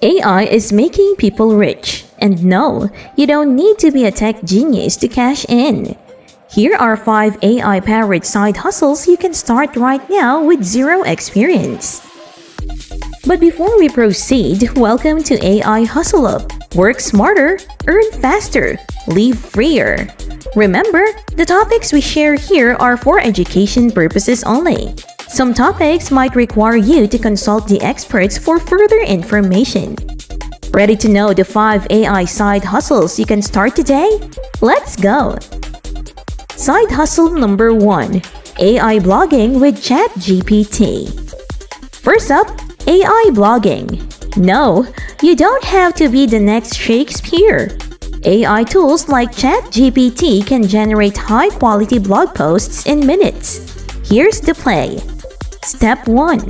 AI is making people rich. And no, you don't need to be a tech genius to cash in. Here are 5 AI-powered side hustles you can start right now with zero experience. But before we proceed, welcome to AI Hustle Up. Work smarter, earn faster, live freer. Remember, the topics we share here are for education purposes only. Some topics might require you to consult the experts for further information. Ready to know the 5 AI side hustles you can start today? Let's go! Side hustle number 1. AI blogging with ChatGPT. First up, AI blogging. No, you don't have to be the next Shakespeare. AI tools like ChatGPT can generate high-quality blog posts in minutes. Here's the play. Step 1.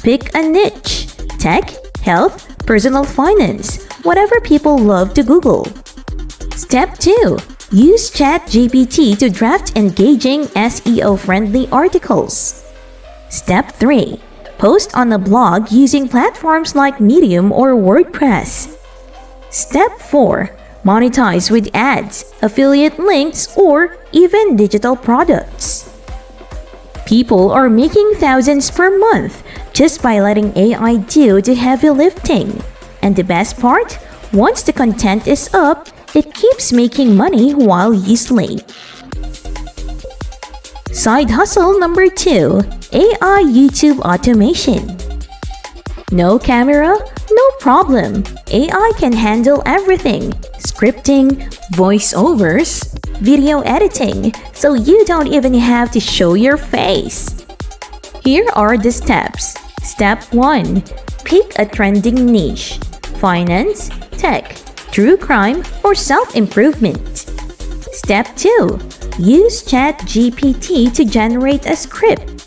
Pick a niche. Tech, health, personal finance, whatever people love to Google. Step 2. Use ChatGPT to draft engaging SEO-friendly articles. Step 3. Post on a blog using platforms like Medium or WordPress. Step 4. Monetize with ads, affiliate links, or even digital products. People are making thousands per month just by letting AI do the heavy lifting. And the best part? Once the content is up, it keeps making money while you sleep. Side hustle number 2. AI YouTube automation. No camera? No problem. AI can handle everything. Scripting, voiceovers, video editing, so you don't even have to show your face. Here are the steps. Step 1. Pick a trending niche. Finance, tech, true crime, or self-improvement. Step 2. Use ChatGPT to generate a script.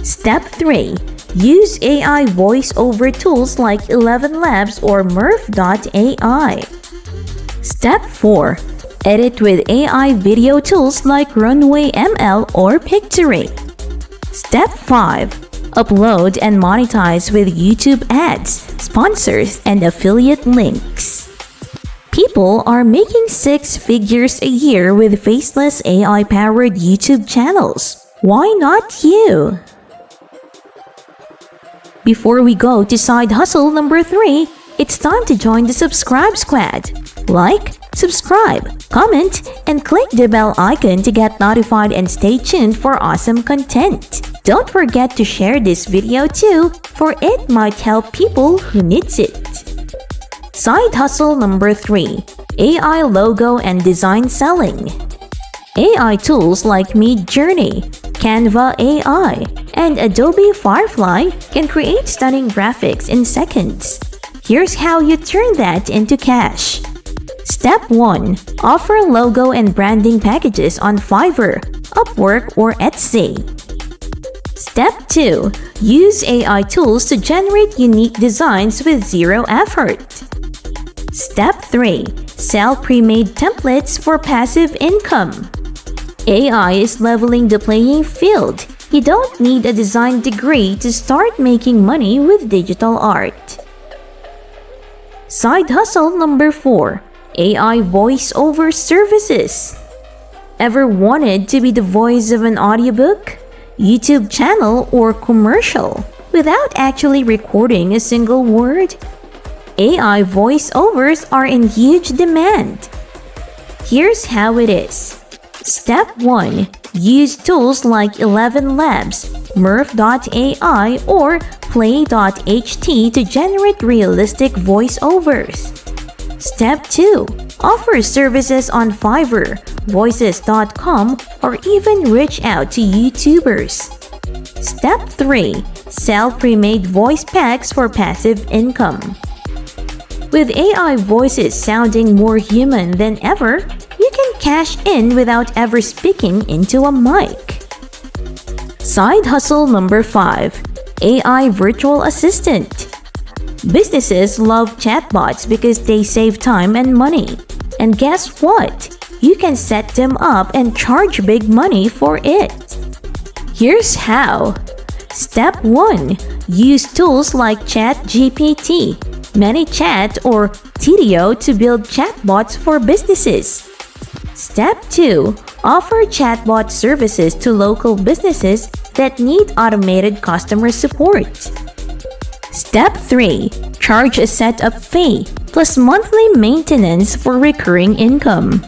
Step 3. Use AI voiceover tools like 11 Labs or Murph.ai. Step 4. Edit with AI video tools like Runway ML or Pictory. Step 5. Upload and monetize with YouTube ads, sponsors, and affiliate links. People are making 6 figures a year with faceless AI-powered YouTube channels. Why not you? Before we go to side hustle number 3, it's time to join the subscribe squad. Like, subscribe, comment, and click the bell icon to get notified and stay tuned for awesome content. Don't forget to share this video too, for it might help people who needs it. Side hustle number 3. AI logo and design selling. AI tools like MidJourney, Canva AI, and Adobe Firefly can create stunning graphics in seconds. Here's how you turn that into cash. Step 1. Offer logo and branding packages on Fiverr, Upwork, or Etsy. Step 2. Use AI tools to generate unique designs with zero effort. Step 3. Sell pre-made templates for passive income. AI is leveling the playing field. You don't need a design degree to start making money with digital art. Side hustle number 4. AI voiceover services. Ever wanted to be the voice of an audiobook, YouTube channel, or commercial without actually recording a single word? AI voiceovers are in huge demand. Here's how it is. Step 1. Use tools like 11 Labs, Murph.ai, or Play.ht to generate realistic voiceovers. Step 2. Offer services on Fiverr, Voices.com, or even reach out to YouTubers. Step 3. Sell pre-made voice packs for passive income. With AI voices sounding more human than ever, you can cash in without ever speaking into a mic. Side hustle number 5. AI virtual assistant. Businesses love chatbots because they save time and money. And guess what? You can set them up and charge big money for it. Here's how. Step 1. Use tools like ChatGPT, ManyChat or TDO to build chatbots for businesses. Step 2. Offer chatbot services to local businesses that need automated customer support. Step 3. Charge a setup fee plus monthly maintenance for recurring income.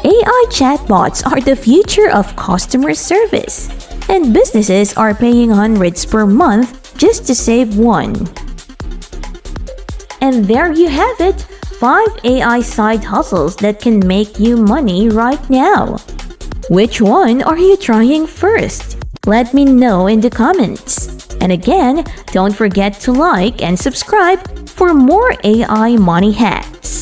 AI chatbots are the future of customer service, and businesses are paying hundreds per month just to save one. And there you have it, 5 AI side hustles that can make you money right now. Which one are you trying first? Let me know in the comments. And again, don't forget to like and subscribe for more AI money hacks.